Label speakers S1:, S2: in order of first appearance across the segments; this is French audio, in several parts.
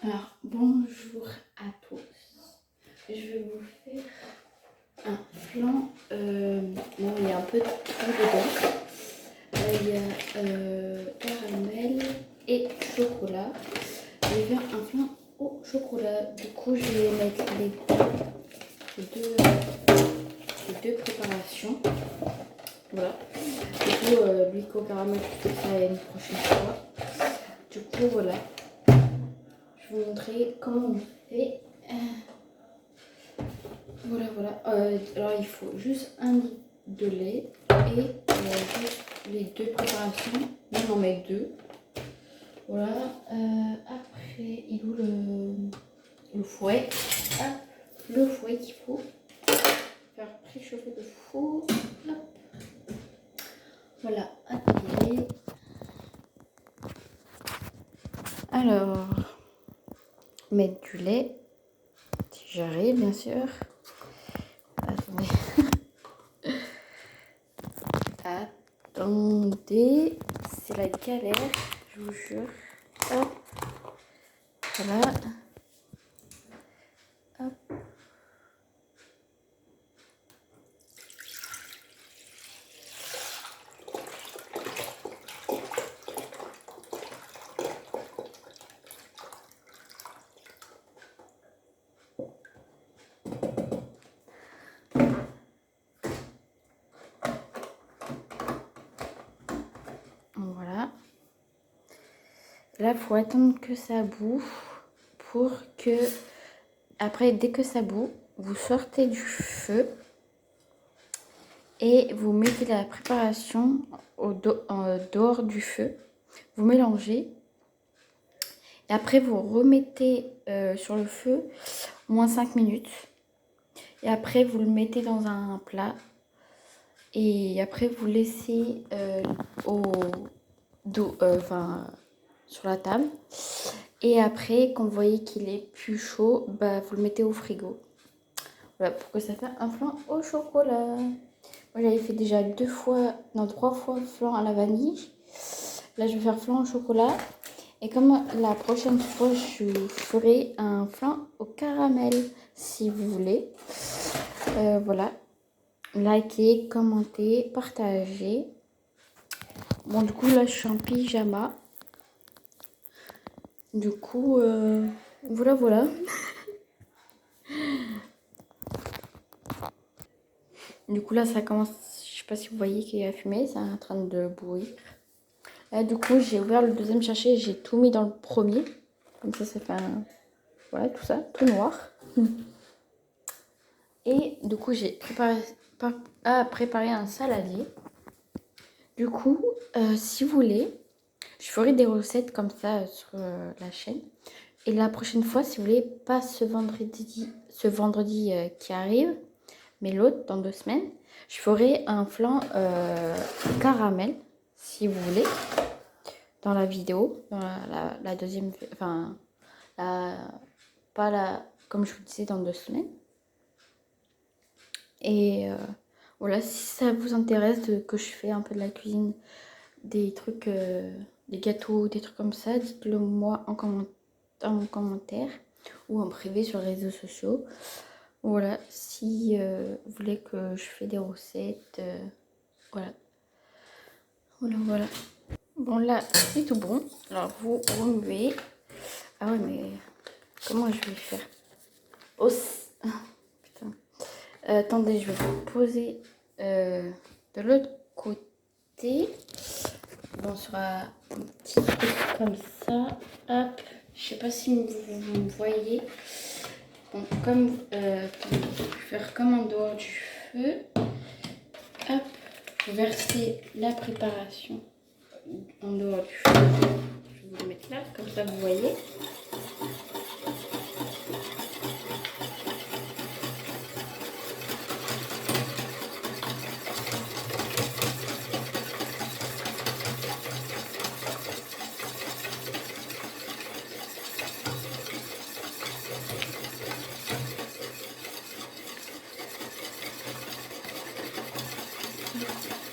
S1: Alors, bonjour à tous. Je vais vous faire un flan. Bon, il y a un peu de tout dedans. Il y a caramel et chocolat. Je vais faire un flan au chocolat. Du coup, je vais mettre les deux préparations. Voilà. Du coup, l'huile au caramel, je ferai ça une prochaine fois. Du coup, voilà. Je vais vous montrer comment on fait. Voilà. Alors il faut juste un litre de lait et juste les deux préparations. Moi j'en mets deux. Voilà. Après, il est où le fouet? Hop, le fouet qu'il faut faire préchauffer le four. Hop. Voilà, atelier. Alors, mettre du lait, si j'arrive bien sûr. Attendez. Attendez, c'est la galère, je vous jure. Hop, voilà. Hop. Voilà. Là, il faut attendre que ça boue pour que, après, dès que ça bout, vous sortez du feu et vous mettez la préparation en dehors du feu. Vous mélangez et après, vous remettez sur le feu au moins 5 minutes. Et après, vous le mettez dans un plat. Et après, vous laissez sur la table. Et après, quand vous voyez qu'il est plus chaud, bah, vous le mettez au frigo. Voilà, pour que ça fasse un flan au chocolat. Moi, j'avais fait déjà 3 fois flan à la vanille. Là, je vais faire flan au chocolat. Et comme la prochaine fois, je ferai un flan au caramel, si vous voulez. Voilà. Likez, commentez, partagez. Bon, du coup, là, je suis en pyjama. Du coup, voilà. Du coup, là, ça commence. Je sais pas si vous voyez qu'il y a fumée, c'est en train de bouillir. Là, du coup, j'ai ouvert le deuxième sachet et j'ai tout mis dans le premier. Comme ça fait un. Voilà, tout ça, tout noir. Et du coup, j'ai préparé un saladier. Du coup, si vous voulez, je ferai des recettes comme ça sur la chaîne. Et la prochaine fois, si vous voulez, pas ce vendredi qui arrive, mais l'autre dans 2 semaines, je ferai un flan caramel, si vous voulez, dans la vidéo, dans la deuxième, enfin, pas la, comme je vous disais, dans 2 semaines. Et voilà, si ça vous intéresse que je fais un peu de la cuisine, des trucs, des gâteaux, des trucs comme ça, dites-le moi en commentaire ou en privé sur les réseaux sociaux. Voilà, si vous voulez que je fais des recettes, voilà. Voilà. Bon, là, c'est tout bon. Alors, vous remuez. Ah ouais, mais comment je vais faire? Oh, putain. Attendez, je vais vous poser de l'autre côté. Bon, sur un petit truc comme ça. Hop. Je sais pas si vous me voyez. Bon, comme je vais faire comme en dehors du feu. Hop. Vous versez la préparation en dehors du feu. Je vais vous le mettre là, comme ça vous voyez.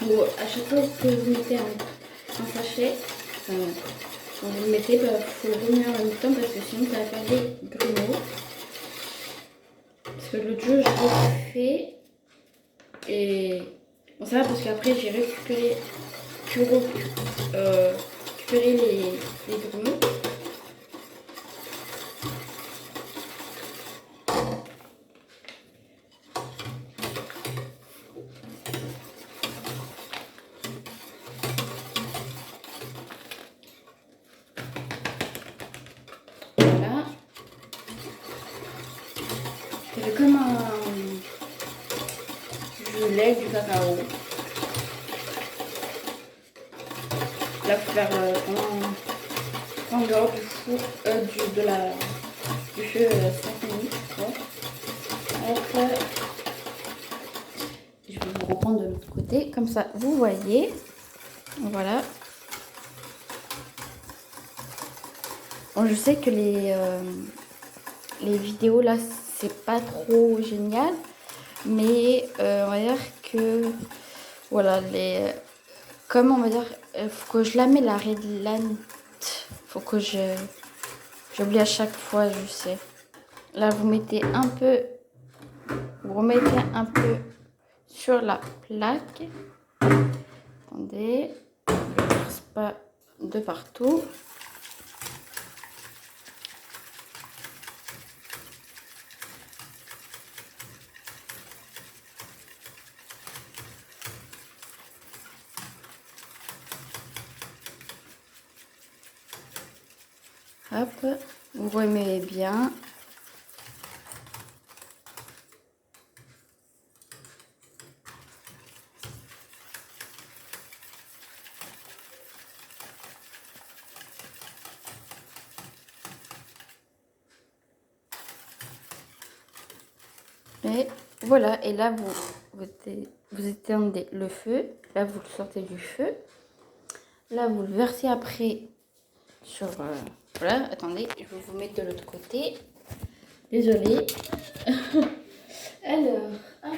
S1: Bon, à chaque fois que vous mettez un sachet, vous le mettez, il faut le remuer en même temps parce que sinon ça va faire des grumeaux. Parce que l'autre jour je l'ai fait et bon ça va parce qu'après j'ai récupéré les grumeaux. Voilà. C'est comme un du lait, du cacao. Là, faut faire en dehors du four, du feu 5 minutes. Ouais. Hop. Je vais vous reprendre de l'autre côté. Comme ça, vous voyez. Voilà. Bon, je sais que les vidéos là, c'est pas trop génial. Mais on va dire que voilà, comme on va dire, faut que je la mets la red line. Faut que j'oublie à chaque fois, je sais. Là, vous mettez un peu, vous remettez un peu sur la plaque. Attendez, je ne verse pas de partout. Hop, vous remettez bien. Et voilà, et là vous éteindez le feu. Là vous le sortez du feu. Là vous le versez après sur... voilà, attendez, je vais vous mettre de l'autre côté. Désolée. Alors, hop.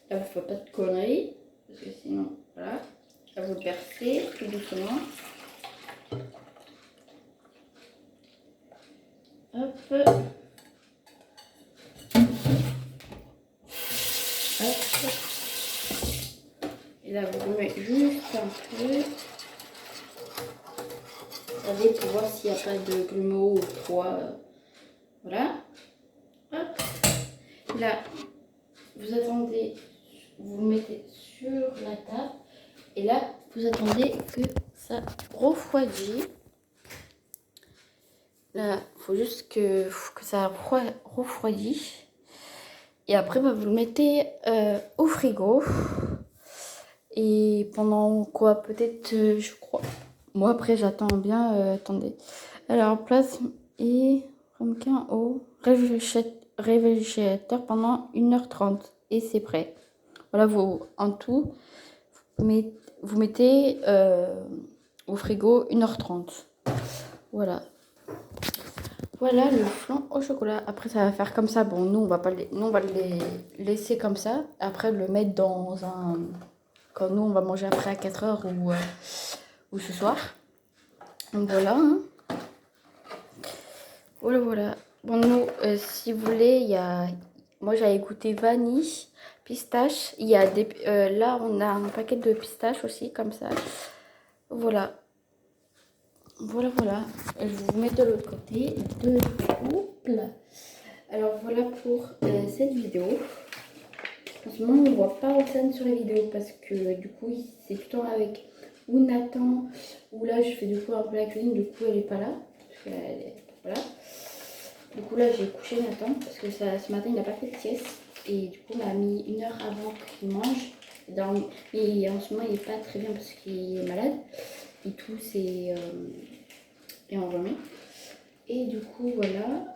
S1: Là vous faites pas de conneries. Parce que sinon, voilà. Là vous le percez tout doucement. Hop. Hop. Et là vous remettez juste un peu. Regardez pour voir s'il n'y a pas de grumeaux ou quoi. Voilà. Hop. Là, vous attendez, vous mettez sur la table. Et là, vous attendez que ça refroidit. Là, il faut juste que ça refroidit. Et après, vous le mettez au frigo. Et pendant quoi? Peut-être, je crois. Moi, après, j'attends bien. Attendez. Alors, place et ramequin au réfrigérateur pendant 1h30. Et c'est prêt. Voilà, en tout, vous mettez au frigo 1h30. Voilà. Voilà le flan au chocolat. Après, ça va faire comme ça. Bon, nous, on va pas nous, on va les laisser comme ça. Après, le mettre dans un... Quand nous, on va manger après à 4h ou ce soir. Donc, voilà. Hein. Voilà, voilà. Bon, nous, si vous voulez, il y a... Moi, j'avais goûté vanille, pistache. Il y a des... là, on a un paquet de pistaches aussi, comme ça. Voilà. Voilà, voilà. Je vais vous mettre de l'autre côté. Alors voilà pour cette vidéo. En ce moment, on ne voit pas Roxane sur les vidéos parce que du coup, c'est tout le temps avec ou Nathan, ou là, je fais du coup un peu la cuisine, du coup, elle n'est pas là. Voilà. Du coup, là, j'ai couché Nathan parce que ce matin, il n'a pas fait de sieste. Et du coup, on m'a mis 1 heure avant qu'il mange. Et en ce moment, il n'est pas très bien parce qu'il est malade. Il tousse et enrhumé. Et du coup, voilà.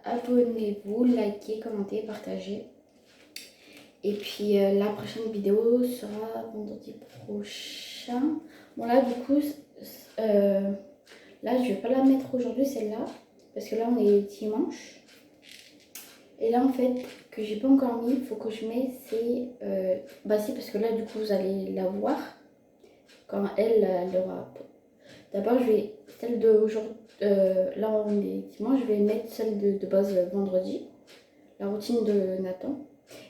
S1: Abonnez-vous, likez, commentez, partagez. Et puis la prochaine vidéo sera vendredi prochain. Bon là du coup, là je vais pas la mettre aujourd'hui celle-là. Parce que là on est dimanche. Et là en fait, que j'ai pas encore mis, il faut que je mette, c'est... bah si, parce que là, du coup, vous allez la voir quand elle aura... D'abord, je vais... Celle d'aujourd'hui... là, on est dimanche, je vais mettre celle de base vendredi. La routine de Nathan.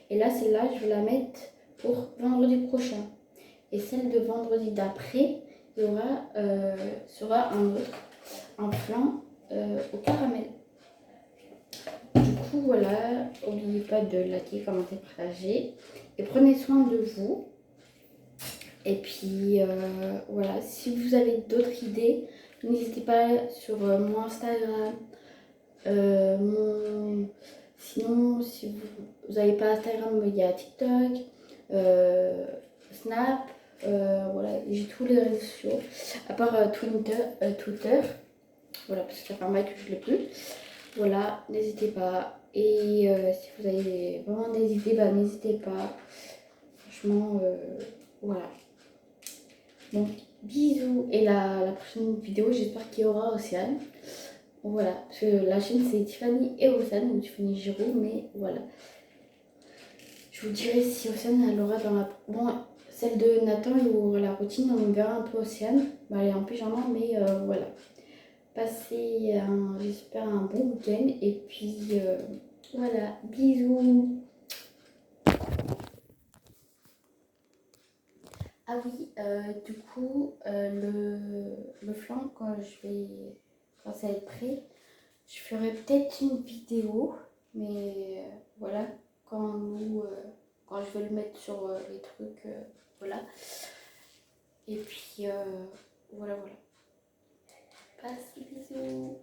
S1: Et là, celle-là, je vais la mettre pour vendredi prochain. Et celle de vendredi d'après, il y aura, sera un flan au caramel. Du coup, voilà, n'oubliez pas de liker, commenter, partager. Et prenez soin de vous. Et puis, voilà, si vous avez d'autres idées, n'hésitez pas sur mon Instagram. Sinon, si vous n'avez pas Instagram, il y a TikTok, Snap, voilà, j'ai tous les réseaux sociaux, à part Twitter, voilà, parce que ça fait un bail que je ne l'ai plus. Voilà, n'hésitez pas. Et si vous avez vraiment des idées, bah, n'hésitez pas. Franchement, voilà. Donc, bisous. Et la prochaine vidéo, j'espère qu'il y aura Océane. Voilà, parce que la chaîne c'est Tiffany et Océane, ou Tiffany Giraud, mais voilà. Je vous dirai si Océane elle aura dans la... Bon, celle de Nathan, il aura la routine, on verra un peu Océane. Bah, elle est en pyjama, mais voilà. Passez, j'espère, un bon week-end. Et puis, voilà, bisous. Ah oui, du coup, le flan, quand ça va être prêt, je ferai peut-être une vidéo, mais voilà, quand je vais le mettre sur les trucs, voilà. Et puis, voilà, voilà. Passe, bisous.